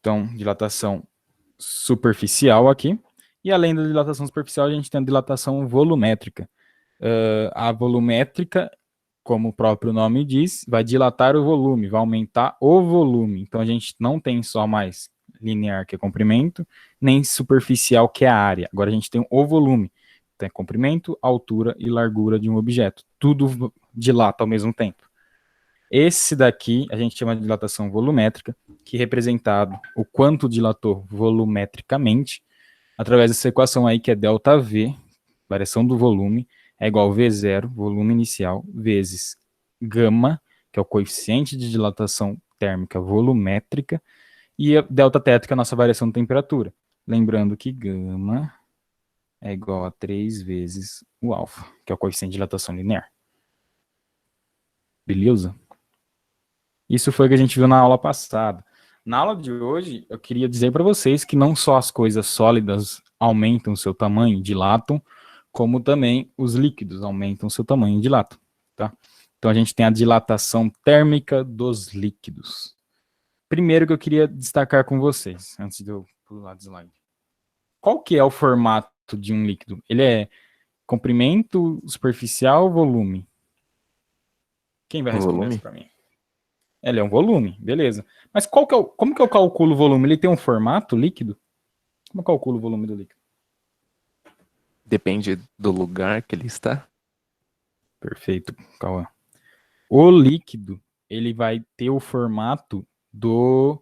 Então, dilatação superficial aqui. E além da dilatação superficial, a gente tem a dilatação volumétrica. A volumétrica, como o próprio nome diz, vai dilatar o volume, vai aumentar o volume. Então, a gente não tem só mais linear, que é comprimento, nem superficial, que é a área. Agora, a gente tem o volume. Tem comprimento, altura e largura de um objeto. Tudo dilata ao mesmo tempo. Esse daqui a gente chama de dilatação volumétrica, que é representado o quanto dilatou volumetricamente, através dessa equação aí que é ΔV, variação do volume, é igual a V0, volume inicial, vezes gama, que é o coeficiente de dilatação térmica volumétrica, e a ΔT, que é a nossa variação de temperatura. Lembrando que gama é igual a 3 vezes o alfa, que é o coeficiente de dilatação linear. Beleza? Isso foi o que a gente viu na aula passada. Na aula de hoje, eu queria dizer para vocês que não só as coisas sólidas aumentam seu tamanho, dilatam, como também os líquidos aumentam seu tamanho e dilatam, tá? Então a gente tem a dilatação térmica dos líquidos. Primeiro que eu queria destacar com vocês, antes de eu pular do slide. Qual que é o formato de um líquido? Ele é comprimento, superficial, volume? Quem vai responder isso Volume? para mim? Ele é um volume, beleza. Mas como que eu calculo o volume? Ele tem um formato líquido? Como eu calculo o volume do líquido? Depende do lugar que ele está. Perfeito, Cauã. O líquido, ele vai ter o formato do...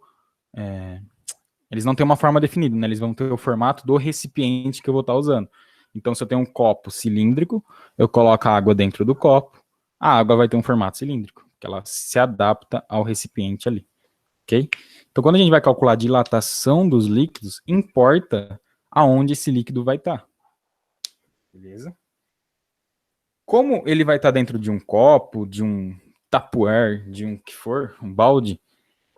eles não têm uma forma definida, né? Eles vão ter o formato do recipiente que eu vou estar usando. Então, se eu tenho um copo cilíndrico, eu coloco a água dentro do copo, a água vai ter um formato cilíndrico, que ela se adapta ao recipiente ali, ok? Então, quando a gente vai calcular a dilatação dos líquidos, importa aonde esse líquido vai estar. Beleza? Como ele vai estar dentro de um copo, de um tupperware, de um que for, um balde,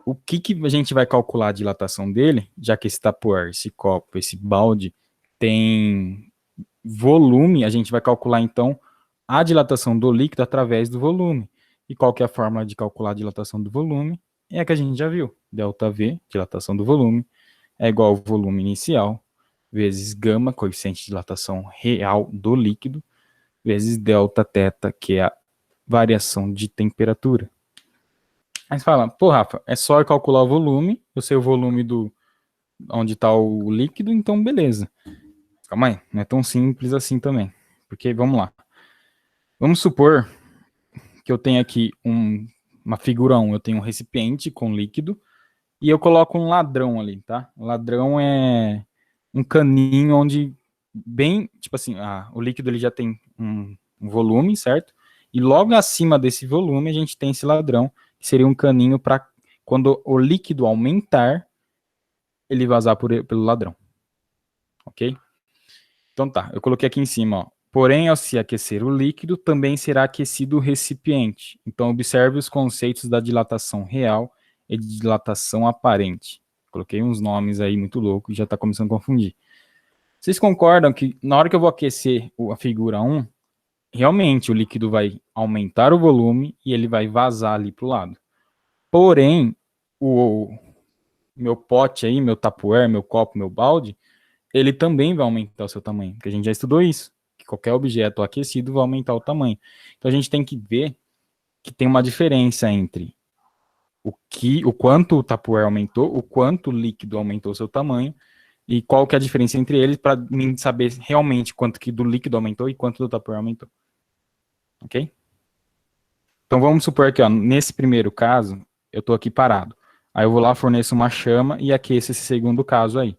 o que a gente vai calcular a dilatação dele, já que esse tupperware, esse copo, esse balde tem volume, a gente vai calcular então a dilatação do líquido através do volume. E qual que é a fórmula de calcular a dilatação do volume? É a que a gente já viu. ΔV, dilatação do volume, é igual ao volume inicial, vezes gama, coeficiente de dilatação real do líquido, vezes ΔT, que é a variação de temperatura. Aí você fala, pô, Rafa, é só eu calcular o volume, eu sei o volume do onde está o líquido, então beleza. Calma aí, não é tão simples assim também. Porque, vamos lá. Vamos supor que eu tenho aqui uma figura 1, eu tenho um recipiente com líquido, e eu coloco um ladrão ali, tá? O ladrão é um caninho onde, bem, tipo assim, o líquido ele já tem um volume, certo? E logo acima desse volume a gente tem esse ladrão, que seria um caninho para quando o líquido aumentar, ele vazar pelo ladrão. Ok? Então tá, eu coloquei aqui em cima, ó. Porém, ao se aquecer o líquido, também será aquecido o recipiente. Então, observe os conceitos da dilatação real e de dilatação aparente. Coloquei uns nomes aí muito loucos e já está começando a confundir. Vocês concordam que na hora que eu vou aquecer a figura 1, realmente o líquido vai aumentar o volume e ele vai vazar ali para o lado. Porém, o meu pote aí, meu tupperware, meu copo, meu balde, ele também vai aumentar o seu tamanho, porque a gente já estudou isso, que qualquer objeto aquecido vai aumentar o tamanho. Então a gente tem que ver que tem uma diferença entre o quanto o tupperware aumentou, o quanto o líquido aumentou o seu tamanho, e qual que é a diferença entre eles para mim saber realmente quanto que do líquido aumentou e quanto do tupperware aumentou. Ok? Então vamos supor que, ó, nesse primeiro caso, eu estou aqui parado. Aí eu vou lá, forneço uma chama e aqueço esse segundo caso aí.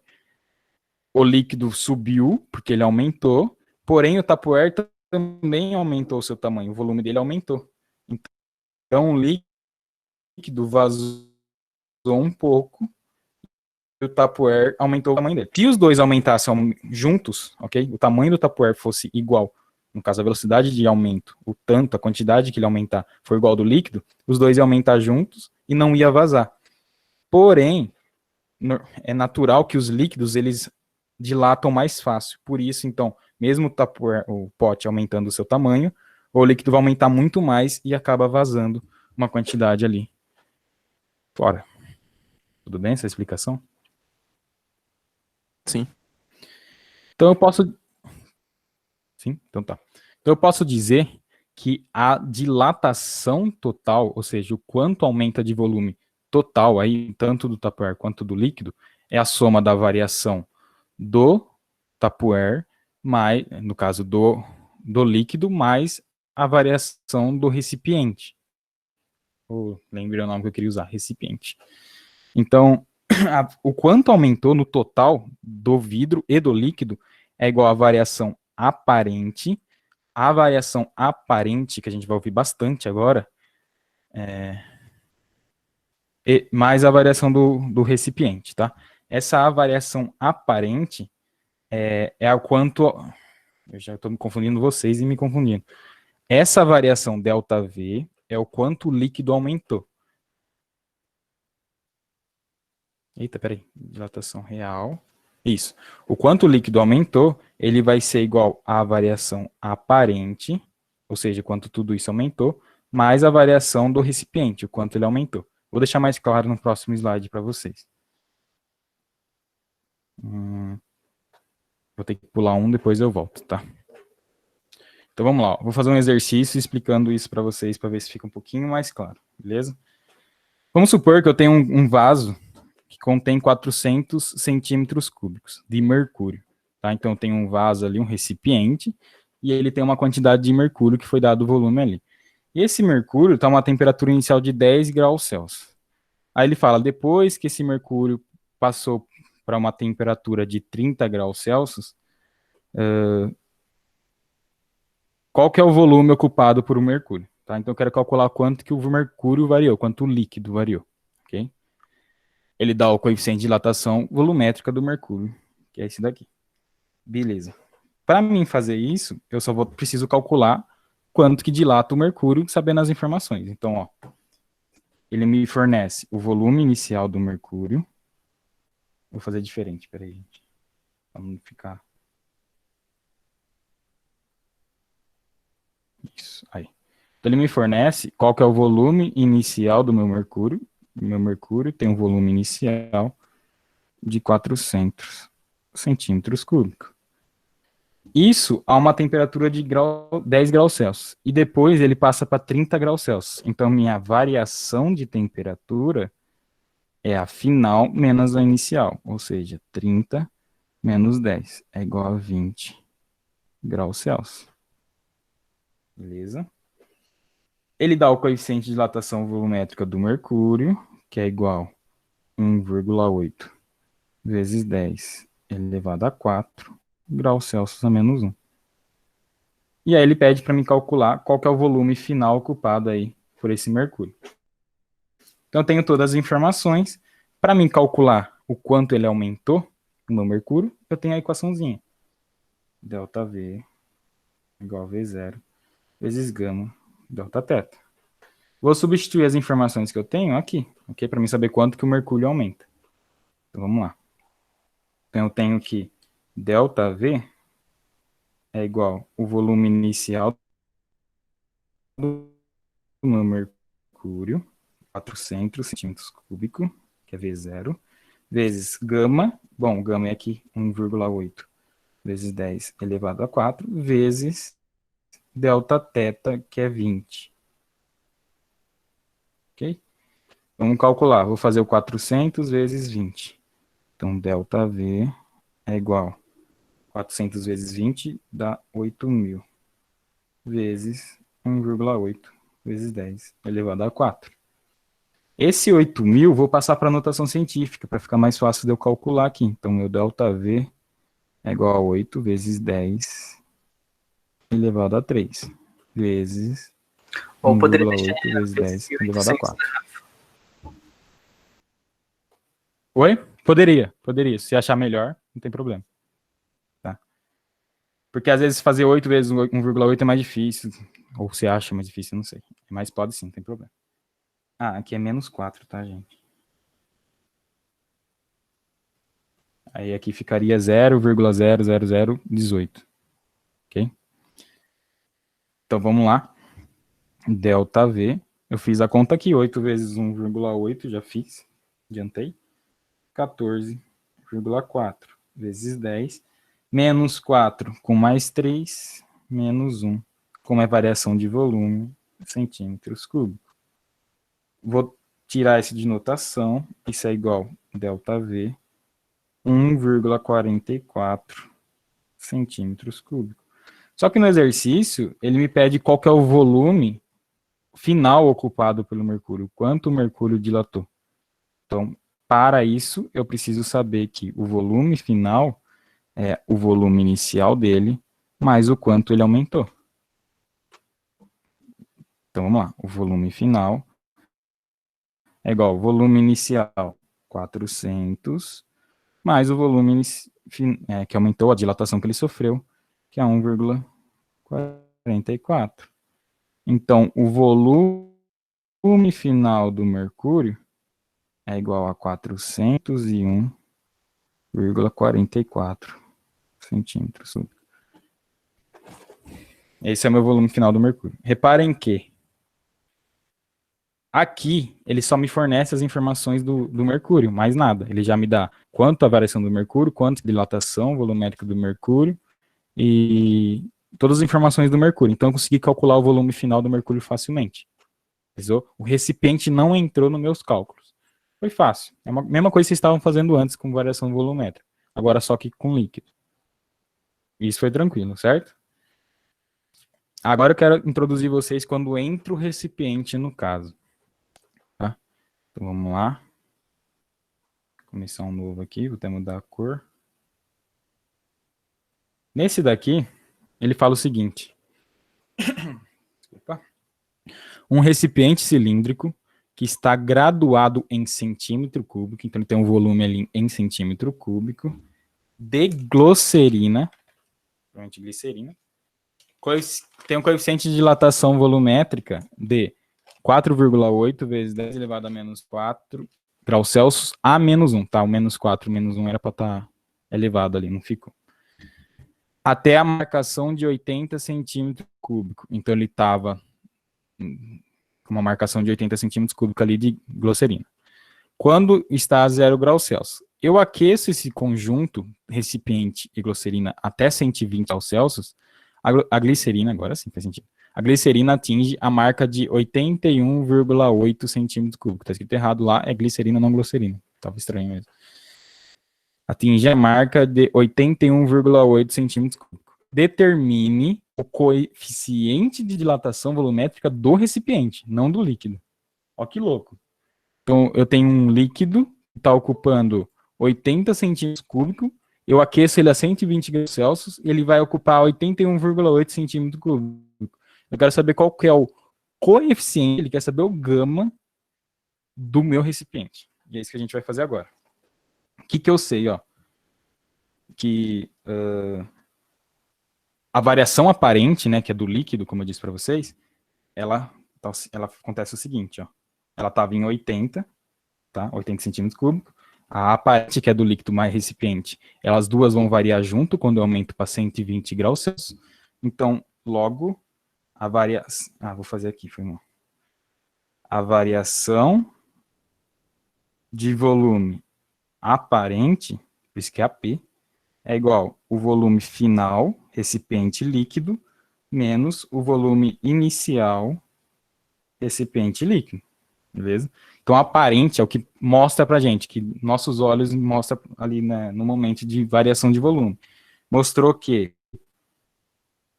O líquido subiu, porque ele aumentou, porém o Tupperware também aumentou o seu tamanho, o volume dele aumentou. Então o líquido vazou um pouco e o Tupperware aumentou o tamanho dele. Se os dois aumentassem juntos, ok? O tamanho do Tupperware fosse igual, no caso a velocidade de aumento, o tanto, a quantidade que ele aumentar for igual ao do líquido, os dois iam aumentar juntos e não ia vazar. Porém, é natural que os líquidos, eles dilatam mais fácil. Por isso, então, mesmo o pote aumentando o seu tamanho, o líquido vai aumentar muito mais e acaba vazando uma quantidade ali fora. Tudo bem essa explicação? Sim. Então eu posso... Sim, então tá. Então eu posso dizer que a dilatação total, ou seja, o quanto aumenta de volume total aí, tanto do Tupperware quanto do líquido, é a soma da variação do Tupperware, mais, no caso do líquido, mais a variação do recipiente. Lembrei o nome que eu queria usar, recipiente. Então, o quanto aumentou no total do vidro e do líquido é igual à variação aparente. A variação aparente, que a gente vai ouvir bastante agora, mais a variação do recipiente, tá? Essa variação aparente é o quanto... Eu já estou me confundindo vocês e me confundindo. Essa variação ΔV é o quanto o líquido aumentou. Eita, peraí. Dilatação real. Isso. O quanto o líquido aumentou, ele vai ser igual à variação aparente, ou seja, quanto tudo isso aumentou, mais a variação do recipiente, o quanto ele aumentou. Vou deixar mais claro no próximo slide para vocês. Vou ter que pular um, depois eu volto, tá? Então vamos lá. Vou fazer um exercício explicando isso para vocês, para ver se fica um pouquinho mais claro, beleza? Vamos supor que eu tenho um vaso que contém 400 centímetros cúbicos de mercúrio. Tá? Então, eu tenho um vaso ali, um recipiente, e ele tem uma quantidade de mercúrio que foi dado o volume ali. E esse mercúrio está a uma temperatura inicial de 10 graus Celsius. Aí ele fala, depois que esse mercúrio passou para uma temperatura de 30 graus Celsius, qual que é o volume ocupado por o mercúrio? Tá? Então, eu quero calcular quanto que o mercúrio variou, quanto o líquido variou. Ok? Ele dá o coeficiente de dilatação volumétrica do mercúrio, que é esse daqui. Beleza. Para mim fazer isso, eu só preciso calcular quanto que dilata o mercúrio, sabendo as informações. Então, ó, ele me fornece o volume inicial do mercúrio. Vou fazer diferente, peraí, gente. Vamos ficar... Isso, aí. Então, ele me fornece qual que é o volume inicial do meu mercúrio. O meu mercúrio tem um volume inicial de 400 centímetros cúbicos. Isso a uma temperatura de 10 graus Celsius. E depois ele passa para 30 graus Celsius. Então, minha variação de temperatura é a final menos a inicial. Ou seja, 30 menos 10 é igual a 20 graus Celsius. Beleza? Ele dá o coeficiente de dilatação volumétrica do mercúrio, que é igual a 1,8 vezes 10 elevado a 4 graus Celsius a menos 1. E aí ele pede para me calcular qual que é o volume final ocupado aí por esse mercúrio. Então eu tenho todas as informações. Para mim calcular o quanto ele aumentou, o meu mercúrio, eu tenho a equaçãozinha. ΔV igual a V0 vezes gama delta θ. Vou substituir as informações que eu tenho aqui, ok? Para mim saber quanto que o mercúrio aumenta. Então vamos lá. Então eu tenho que ΔV é igual o volume inicial do meu mercúrio, 400 centímetros cúbicos, que é V0, vezes gama, bom, gama é aqui 1,8 vezes 10 elevado a 4, vezes delta θ, que é 20. Ok? Vamos calcular, vou fazer o 400 vezes 20. Então, ΔV é igual a 400 vezes 20 dá 8.000, vezes 1,8 vezes 10 elevado a 4. Esse 8.000 vou passar para a notação científica, para ficar mais fácil de eu calcular aqui. Então, meu ΔV é igual a 8 vezes 10 elevado a 3, vezes Ou poderia deixar 1,8 vezes 10 esse elevado a 800, 4. Oi? Poderia. Se achar melhor, não tem problema. Tá? Porque às vezes fazer 8 vezes 1,8 é mais difícil, ou você acha mais difícil, não sei. Mas pode sim, não tem problema. Ah, aqui é menos 4, tá, gente? Aí aqui ficaria 0,00018. Ok? Então vamos lá. ΔV. Eu fiz a conta aqui. 8 vezes 1,8, já fiz. Adiantei. 14,4 vezes 10, menos 4 com mais 3, menos 1, como é variação de volume, centímetros cúbicos. Vou tirar esse de notação, isso é igual a ΔV, 1,44 centímetros cúbicos. Só que no exercício, ele me pede qual que é o volume final ocupado pelo mercúrio, quanto o mercúrio dilatou. Então, para isso, eu preciso saber que o volume final é o volume inicial dele, mais o quanto ele aumentou. Então, vamos lá. O volume final é igual ao volume inicial, 400, mais o volume que aumentou, a dilatação que ele sofreu, que é 1,44. Então, o volume final do mercúrio é igual a 401,44 centímetros cúbicos. Esse é o meu volume final do mercúrio. Reparem que aqui ele só me fornece as informações do mercúrio, mais nada. Ele já me dá quanto a variação do mercúrio, quanto a dilatação volumétrica do mercúrio e todas as informações do mercúrio. Então eu consegui calcular o volume final do mercúrio facilmente. O recipiente não entrou nos meus cálculos. Foi fácil. É a mesma coisa que vocês estavam fazendo antes com variação volumétrica. Agora só que com líquido. Isso foi tranquilo, certo? Agora eu quero introduzir vocês quando entra o recipiente no caso. Tá? Então vamos lá. Vou começar um novo aqui, vou até mudar a cor. Nesse daqui, ele fala o seguinte. Desculpa. Um recipiente cilíndrico que está graduado em centímetro cúbico, então ele tem um volume ali em centímetro cúbico, de glicerina, provavelmente glicerina, tem um coeficiente de dilatação volumétrica de 4,8 vezes 10 elevado a menos 4 graus Celsius a menos 1, tá? O menos 4, menos 1 era para estar elevado ali, não ficou. Até a marcação de 80 centímetros cúbicos. Então ele estava com uma marcação de 80 centímetros cúbicos ali de glicerina. Quando está a 0 graus Celsius, eu aqueço esse conjunto, recipiente e glicerina, até 120 graus Celsius, a glicerina, agora sim faz sentido, a glicerina atinge a marca de 81,8 centímetros cúbicos. Está escrito errado lá, é glicerina, não glicerina. Estava estranho mesmo. Atinge a marca de 81,8 centímetros cúbicos. Determine o coeficiente de dilatação volumétrica do recipiente, não do líquido. Ó que louco. Então, eu tenho um líquido que está ocupando 80 centímetros cúbicos, eu aqueço ele a 120 graus Celsius e ele vai ocupar 81,8 centímetros cúbicos. Eu quero saber qual que é o coeficiente, ele quer saber o gama do meu recipiente. E é isso que a gente vai fazer agora. O que eu sei, ó? Que a variação aparente, né, que é do líquido, como eu disse para vocês, ela acontece o seguinte, ó. Ela estava em 80, tá? 80 centímetros cúbicos. A aparente, que é do líquido mais recipiente, elas duas vão variar junto quando eu aumento para 120 graus Celsius. Então, logo, a variação... vou fazer aqui, foi mal. A variação de volume aparente, por isso que é AP, é igual o volume final, recipiente líquido, menos o volume inicial, recipiente líquido. Beleza? Então, aparente é o que mostra pra gente, que nossos olhos mostram ali, né, no momento de variação de volume. Mostrou que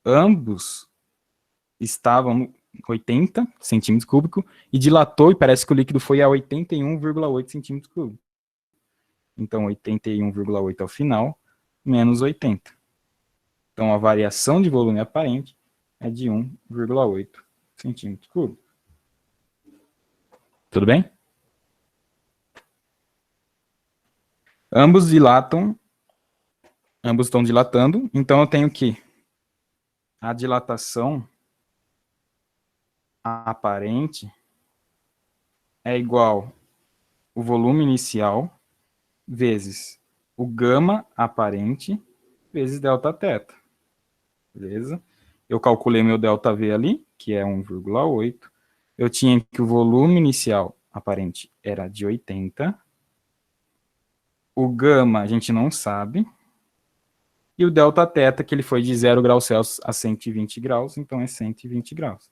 ambos estavam no 80 centímetros cúbicos e dilatou, e parece que o líquido foi a 81,8 centímetros cúbicos. Então, 81,8 ao final, menos 80. Então, a variação de volume aparente é de 1,8 centímetros cúbicos. Tudo bem? Ambos estão dilatando, então eu tenho que a dilatação aparente é igual o volume inicial vezes o gama aparente vezes delta θ. Beleza? Eu calculei meu ΔV ali, que é 1,8. Eu tinha que o volume inicial aparente era de 80. O gama a gente não sabe, E o delta θ, que ele foi de 0 graus Celsius a 120 graus, então é 120 graus.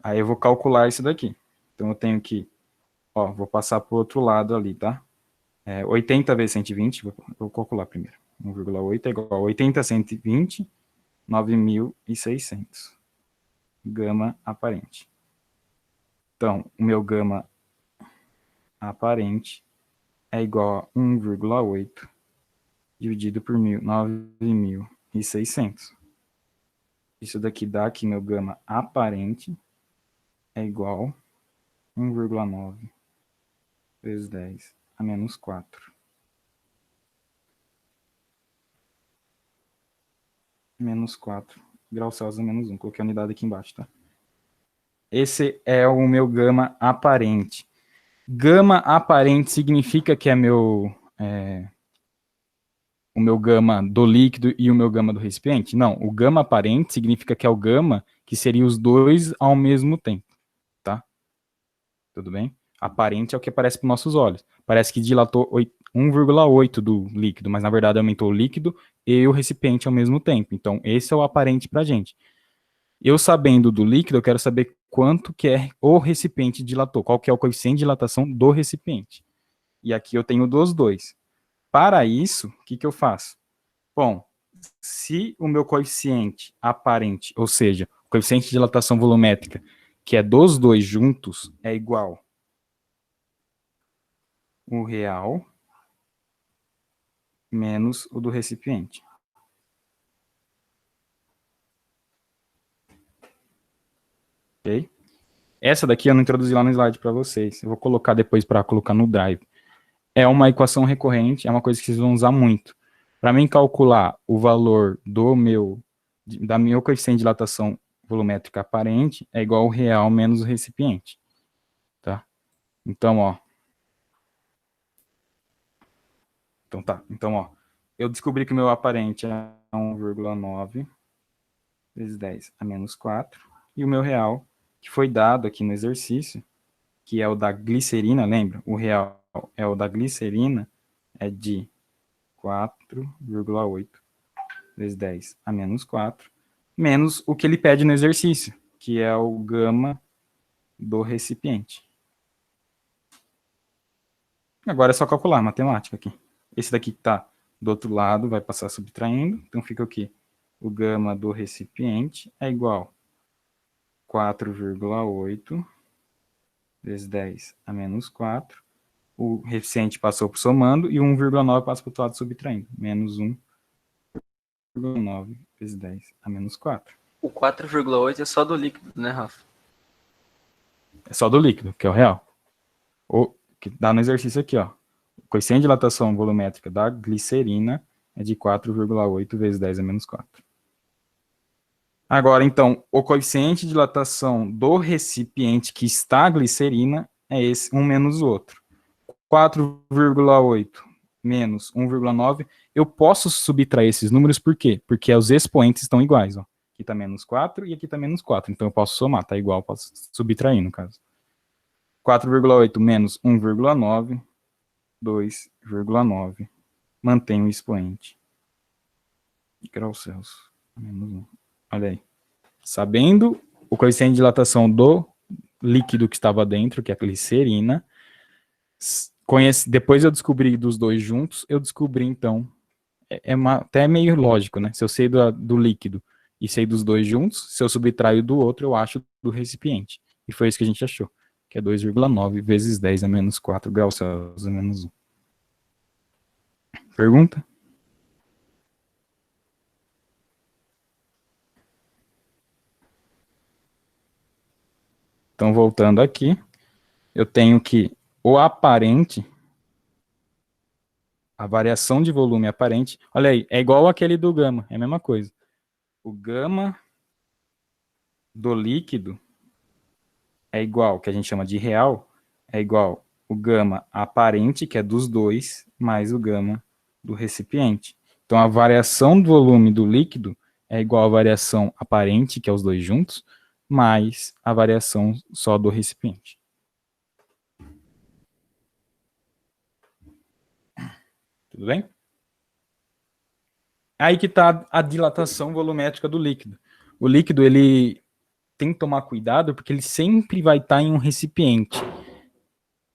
Aí eu vou calcular isso daqui. Então eu tenho que, ó, vou passar para o outro lado ali, tá? 80 vezes 120, vou calcular primeiro. 1,8 é igual a 80 a 120, 9.600. Gama aparente. Então, o meu gama aparente é igual a 1,8 dividido por 9.600. Isso daqui dá que meu gama aparente é igual a 1,9 vezes 10 a menos 4. Menos 4 graus Celsius a menos 1. Coloquei a unidade aqui embaixo, tá? Esse é o meu gama aparente. Gama aparente significa que é o meu gama do líquido e o meu gama do recipiente? Não, o gama aparente significa que é o gama que seria os dois ao mesmo tempo, tá? Tudo bem? Aparente é o que aparece para os nossos olhos. Parece que dilatou 1,8 do líquido, mas na verdade aumentou o líquido e o recipiente ao mesmo tempo. Então, esse é o aparente para a gente. Eu sabendo do líquido, eu quero saber quanto que é o recipiente dilatou, qual que é o coeficiente de dilatação do recipiente. E aqui eu tenho dos dois. Para isso, o que eu faço? Bom, se o meu coeficiente aparente, ou seja, o coeficiente de dilatação volumétrica, que é dos dois juntos, é igual o real menos o do recipiente. Ok? Essa daqui eu não introduzi lá no slide para vocês. Eu vou colocar depois para colocar no Drive. É uma equação recorrente, é uma coisa que vocês vão usar muito. Para mim calcular o valor da meu coeficiente de dilatação volumétrica aparente é igual ao real menos o recipiente. Tá? Então, ó. Então, ó. Eu descobri que o meu aparente é 1,9 vezes 10 a menos 4. E o meu real, que foi dado aqui no exercício, que é o da glicerina, lembra? O real é o da glicerina, é de 4,8 vezes 10 a menos 4, menos o que ele pede no exercício, que é o gama do recipiente. Agora é só calcular, matemática aqui. Esse daqui que está do outro lado vai passar subtraindo, então fica o quê? O gama do recipiente é igual a 4,8 vezes 10 a menos 4. O recipiente passou por somando e o 1,9 passa para o outro lado subtraindo. Menos 1,9 vezes 10 a menos 4. O 4,8 é só do líquido, né, Rafa? É só do líquido, que é o real. O que dá no exercício aqui, ó. O coeficiente de dilatação volumétrica da glicerina é de 4,8 vezes 10 a menos 4. Agora, então, o coeficiente de dilatação do recipiente que está a glicerina é esse, um menos o outro. 4,8 menos 1,9, eu posso subtrair esses números, por quê? Porque os expoentes estão iguais, ó. Aqui está menos 4 e aqui está menos 4, então eu posso somar, tá igual, posso subtrair no caso. 4,8 menos 1,9, 2,9. Mantém o expoente. Graus Celsius. Menos 1. Olha aí. Sabendo o coeficiente de dilatação do líquido que estava dentro, que é a glicerina, depois eu descobri dos dois juntos, eu descobri, então, até meio lógico, né? Se eu sei do líquido e sei dos dois juntos, se eu subtraio do outro, eu acho do recipiente. E foi isso que a gente achou, que é 2,9 vezes 10 a menos 4 graus Celsius a menos 1. Pergunta? Então, voltando aqui, eu tenho que o aparente, a variação de volume aparente, olha aí, é igual aquele do gama, é a mesma coisa. O gama do líquido é igual, que a gente chama de real, é igual o gama aparente, que é dos dois, mais o gama do recipiente. Então, a variação do volume do líquido é igual à variação aparente, que é os dois juntos, mais a variação só do recipiente. Tudo bem? Aí que está a dilatação volumétrica do líquido. O líquido, ele tem que tomar cuidado, porque ele sempre vai estar em um recipiente.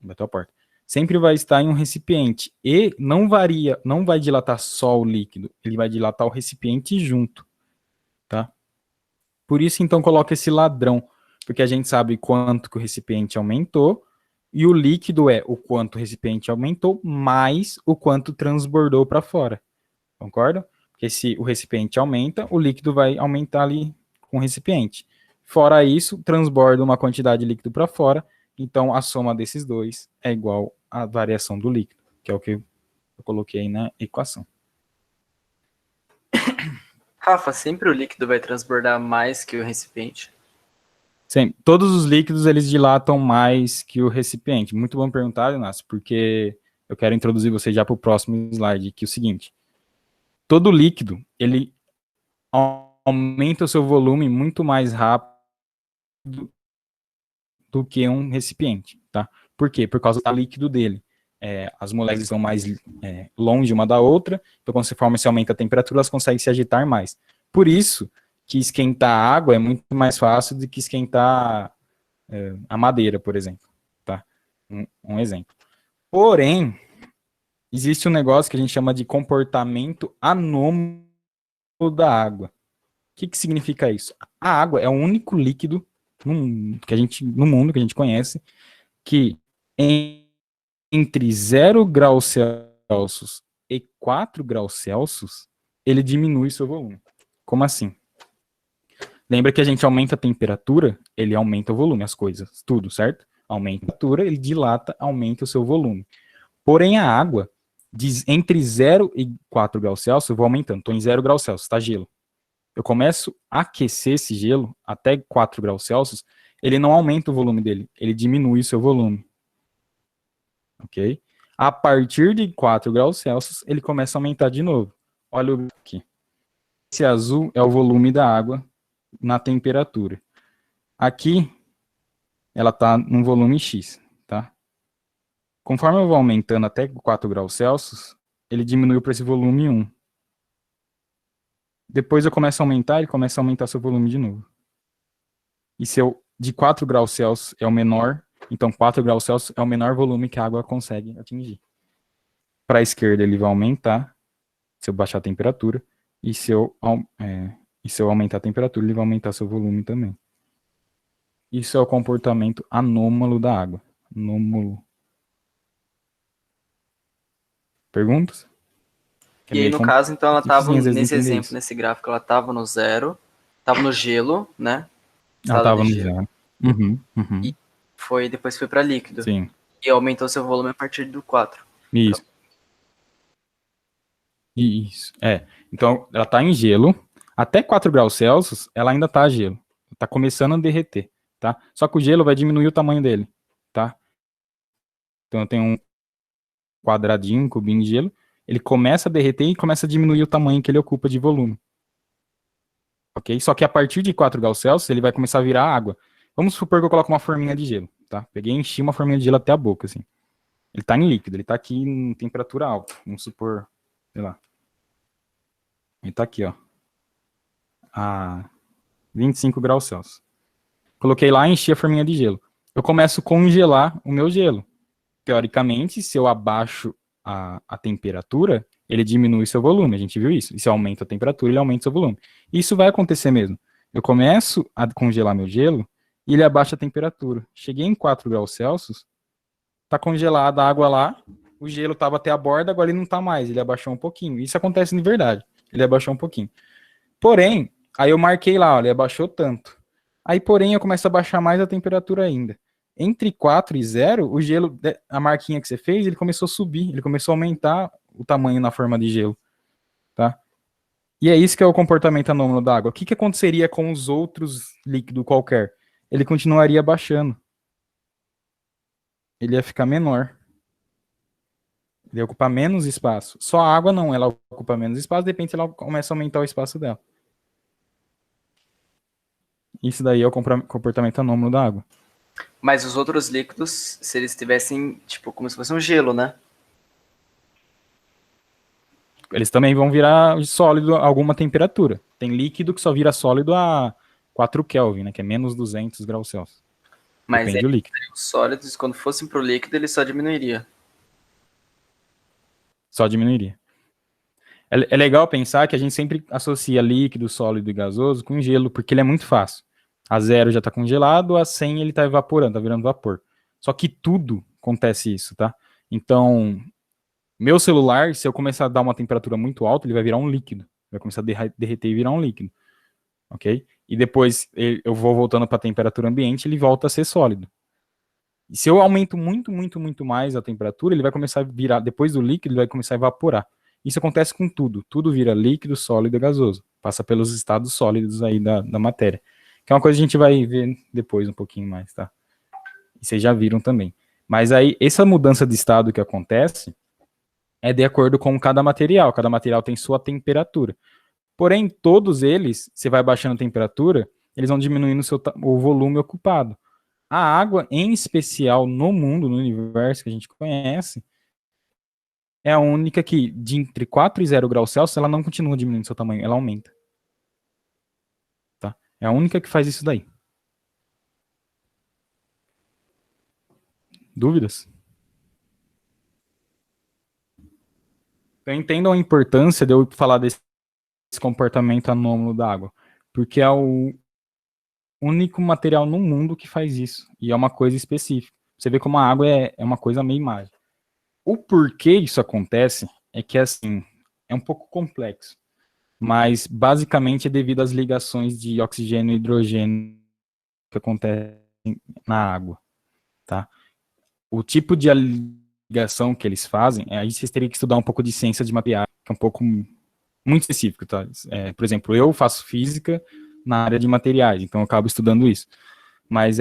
Bateu a porta. Sempre vai estar em um recipiente. E não varia, não vai dilatar só o líquido, ele vai dilatar o recipiente junto. Tá? Por isso, então, coloca esse ladrão, porque a gente sabe quanto que o recipiente aumentou, e o líquido é o quanto o recipiente aumentou, mais o quanto transbordou para fora. Concorda? Porque se o recipiente aumenta, o líquido vai aumentar ali com o recipiente. Fora isso, transborda uma quantidade de líquido para fora, então a soma desses dois é igual à variação do líquido, que é o que eu coloquei aí na equação. Rafa, sempre o líquido vai transbordar mais que o recipiente? Sim, todos os líquidos eles dilatam mais que o recipiente. Muito bom perguntar, Inácio, porque eu quero introduzir você já para o próximo slide, que é o seguinte. Todo líquido, ele aumenta o seu volume muito mais rápido do que um recipiente, tá? Por quê? Por causa do líquido dele. As moléculas estão mais longe uma da outra, então quando você aumenta a temperatura, elas conseguem se agitar mais. Por isso que esquentar a água é muito mais fácil do que esquentar a madeira, por exemplo, tá? Um exemplo. Porém, existe um negócio que a gente chama de comportamento anômalo da água. O que significa isso? A água é o único líquido no mundo que a gente conhece que entre 0 graus Celsius e 4 graus Celsius, ele diminui seu volume. Como assim? Lembra que a gente aumenta a temperatura, ele aumenta o volume, as coisas, tudo, certo? Aumenta a temperatura, ele dilata, aumenta o seu volume. Porém, a água, entre 0 e 4 graus Celsius, eu vou aumentando. Estou em 0 graus Celsius, está gelo. Eu começo a aquecer esse gelo até 4 graus Celsius, ele não aumenta o volume dele, ele diminui o seu volume. Ok? A partir de 4 graus Celsius, ele começa a aumentar de novo. Olha aqui. Esse azul é o volume da água na temperatura. Aqui, ela está num volume X, tá? Conforme eu vou aumentando até 4 graus Celsius, ele diminuiu para esse volume 1. Depois eu começo a aumentar, ele começa a aumentar seu volume de novo. E se eu, de 4 graus Celsius é o menor, então 4 graus Celsius é o menor volume que a água consegue atingir. Para a esquerda ele vai aumentar, se eu baixar a temperatura, e se eu aumentar a temperatura, ele vai aumentar seu volume também. Isso é o comportamento anômalo da água. Anômalo. Perguntas? E aí, no caso, então, ela estava, nesse exemplo, isso. nesse gráfico, ela estava no 0, estava no gelo, né? Ela estava no 0. E depois foi para líquido. Sim. E aumentou seu volume a partir do 4. Isso. Então. Isso. Então, ela está em gelo. Até 4 graus Celsius, ela ainda está gelo. Está começando a derreter, tá? Só que o gelo vai diminuir o tamanho dele, tá? Então, eu tenho um quadradinho, um cubinho de gelo. Ele começa a derreter e começa a diminuir o tamanho que ele ocupa de volume. Ok? Só que a partir de 4 graus Celsius, ele vai começar a virar água. Vamos supor que eu coloco uma forminha de gelo, tá? Peguei e enchi uma forminha de gelo até a boca, assim. Ele está em líquido, ele está aqui em temperatura alta. Vamos supor, sei lá. Ele está aqui, ó. A 25 graus Celsius. Coloquei lá e enchi a forminha de gelo. Eu começo a congelar o meu gelo. Teoricamente, se eu abaixo a temperatura, ele diminui seu volume. A gente viu isso. E se eu aumento a temperatura, ele aumenta seu volume. Isso vai acontecer mesmo. Eu começo a congelar meu gelo e ele abaixa a temperatura. Cheguei em 4 graus Celsius, tá congelada a água lá, o gelo estava até a borda, agora ele não está mais, ele abaixou um pouquinho. Isso acontece de verdade. Ele abaixou um pouquinho. Porém, aí eu marquei lá, ó, ele abaixou tanto. Aí, porém, eu começo a baixar mais a temperatura ainda. Entre 4 e 0, o gelo, a marquinha que você fez, ele começou a subir, ele começou a aumentar o tamanho na forma de gelo, tá? E é isso que é o comportamento anômalo da água. O que aconteceria com os outros líquidos qualquer? Ele continuaria baixando. Ele ia ficar menor. Ele ia ocupar menos espaço. Só a água não, ela ocupa menos espaço, de repente ela começa a aumentar o espaço dela. Isso daí é o comportamento anômalo da água. Mas os outros líquidos, se eles tivessem, tipo, como se fosse um gelo, né? eles também vão virar sólido a alguma temperatura. Tem líquido que só vira sólido a 4 Kelvin, né, que é menos 200 graus Celsius. Mas Depende do líquido. os sólidos, quando fossem pro líquido, ele só diminuiria. Só diminuiria. É legal pensar que a gente sempre associa líquido, sólido e gasoso com gelo, porque ele é muito fácil. A 0 já está congelado, a 100 ele está evaporando, está virando vapor. Só que tudo acontece isso, tá? Então, meu celular, se eu começar a dar uma temperatura muito alta, ele vai virar um líquido. Vai começar a derreter e virar um líquido. Ok? E depois eu vou voltando para a temperatura ambiente, ele volta a ser sólido. E se eu aumento muito, muito, muito mais a temperatura, ele vai começar a virar, depois do líquido, ele vai começar a evaporar. Isso acontece com tudo. Tudo vira líquido, sólido e gasoso. Passa pelos estados sólidos aí da matéria. Que é uma coisa que a gente vai ver depois um pouquinho mais, tá? E vocês já viram também. Mas aí, essa mudança de estado que acontece é de acordo com cada material. Cada material tem sua temperatura. Porém, todos eles, você vai baixando a temperatura, eles vão diminuindo o volume ocupado. A água, em especial no mundo, no universo que a gente conhece, é a única que, de entre 4 e 0 graus Celsius, ela não continua diminuindo seu tamanho, ela aumenta. Tá? É a única que faz isso daí. Dúvidas? Então, entendam a importância de eu falar desse comportamento anômalo da água. Porque é o único material no mundo que faz isso. E é uma coisa específica. Você vê como a água é uma coisa meio mágica. O porquê isso acontece é que, assim, é um pouco complexo. Mas, basicamente, é devido às ligações de oxigênio e hidrogênio que acontecem na água, tá? O tipo de ligação que eles fazem, aí vocês teriam que estudar um pouco de ciência de materiais, que é um pouco muito específico, tá? Por exemplo, eu faço física na área de materiais, então eu acabo estudando isso. Mas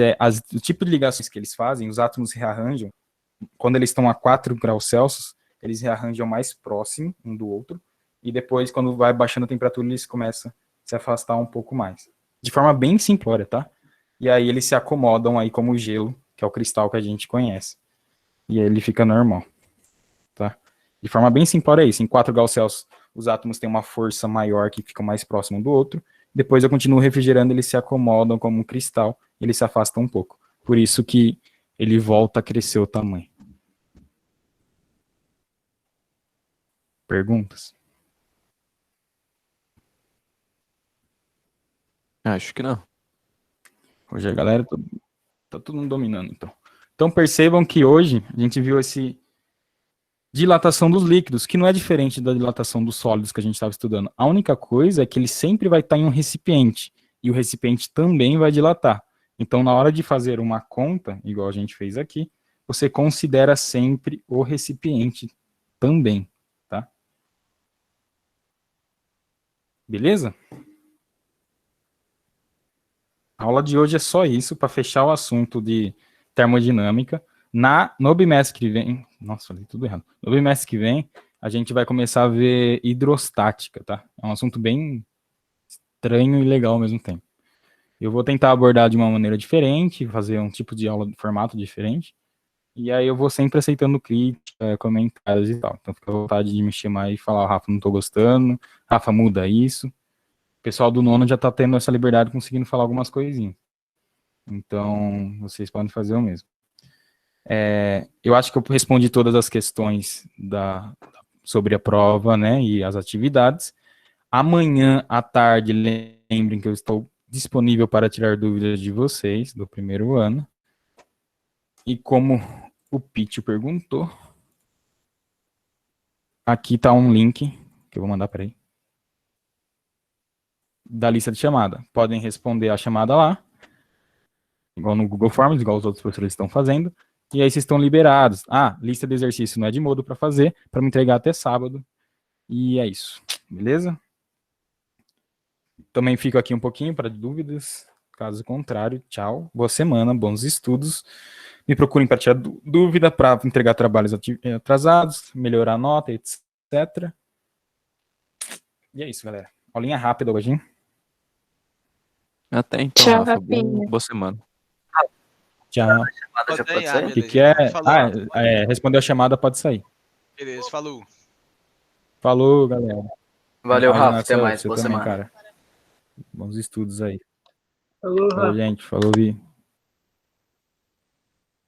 o tipo de ligações que eles fazem, os átomos se rearranjam, quando eles estão a 4 graus Celsius, eles rearranjam mais próximo um do outro, e depois, quando vai baixando a temperatura, eles começam a se afastar um pouco mais. De forma bem simplória, tá? E aí eles se acomodam aí como gelo, que é o cristal que a gente conhece. E aí ele fica normal, tá? De forma bem simplória é isso. Em 4 graus Celsius, os átomos têm uma força maior que ficam mais próximo um do outro. Depois eu continuo refrigerando, eles se acomodam como um cristal, e eles se afastam um pouco. Por isso que ele volta a crescer o tamanho. Perguntas? Acho que não. Hoje a galera tá todo mundo dominando, então. Então percebam que hoje a gente viu esse dilatação dos líquidos, que não é diferente da dilatação dos sólidos que a gente estava estudando. A única coisa é que ele sempre vai estar em um recipiente, e o recipiente também vai dilatar. Então, na hora de fazer uma conta, igual a gente fez aqui, você considera sempre o recipiente também, tá? Beleza? A aula de hoje é só isso, para fechar o assunto de termodinâmica. No bimestre que vem, nossa, falei tudo errado. No bimestre que vem, a gente vai começar a ver hidrostática, tá? É um assunto bem estranho e legal ao mesmo tempo. Eu vou tentar abordar de uma maneira diferente, fazer um tipo de aula de formato diferente, e aí eu vou sempre aceitando crítica, comentários e tal. Então fica à vontade de me chamar e falar, Rafa, não tô gostando, Rafa, muda isso. O pessoal do nono já tá tendo essa liberdade, conseguindo falar algumas coisinhas. Então, vocês podem fazer o mesmo. Eu acho que eu respondi todas as questões sobre a prova, né, e as atividades. Amanhã à tarde, lembrem que eu estou disponível para tirar dúvidas de vocês do primeiro ano. E como o Pitio perguntou, aqui está um link que eu vou mandar para aí, da lista de chamada. Podem responder a chamada lá, igual no Google Forms, igual os outros professores estão fazendo. E aí vocês estão liberados. Lista de exercício não é de modo para fazer, para me entregar até sábado. E é isso, beleza? Também fico aqui um pouquinho para dúvidas. Caso contrário, tchau. Boa semana, bons estudos. Me procurem para tirar dúvida, para entregar trabalhos atrasados, melhorar a nota, etc. E é isso, galera. Aulinha rápida hoje, hein? Até então, Tchau, Rafa. Rafinha. Boa semana. Tchau. Chamada já pode sair? O que é? Responder a chamada, pode sair. Beleza, falou. Falou, galera. Valeu, Valeu, Rafa. Até Marcelo, mais. você Boa também, semana. cara. Bons estudos aí. Falou, Falou, gente. Falou, Vi.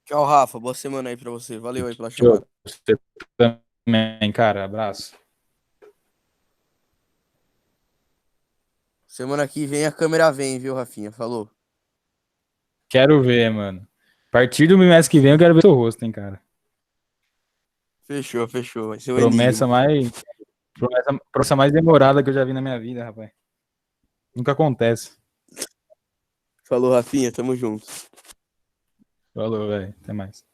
Tchau, Rafa. Boa semana aí pra você. Valeu aí pela Show. chamada. Você também, cara. Abraço. Semana que vem a câmera vem, viu, Rafinha? Falou. Quero ver, mano. A partir do mês que vem eu quero ver seu rosto, hein, cara. Fechou, fechou. Vai ser um Promessa enigma. mais, promessa mais demorada que eu já vi na minha vida, rapaz. Nunca acontece. Falou, Rafinha. Tamo junto. Falou, velho. Até mais.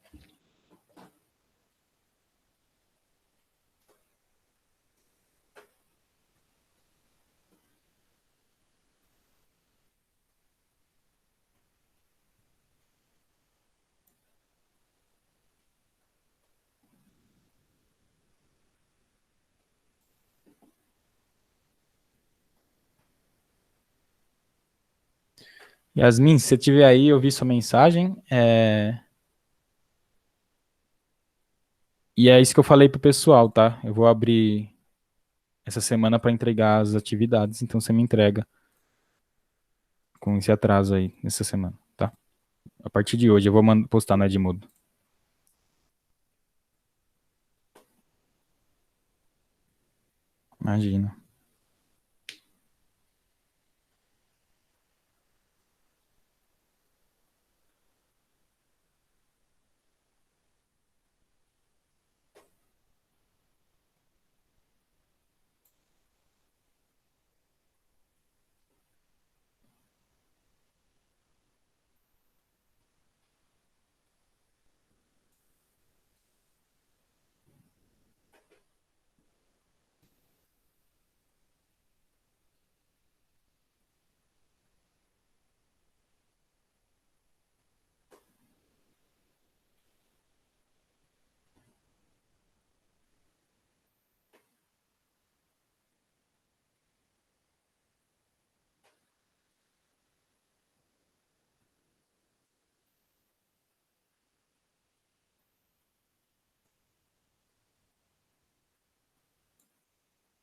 Yasmin, se você estiver aí, eu vi sua mensagem. E é isso que eu falei pro pessoal, tá? Eu vou abrir essa semana para entregar as atividades, então você me entrega com esse atraso aí nessa semana, tá? A partir de hoje eu vou postar no Edmundo. Imagina.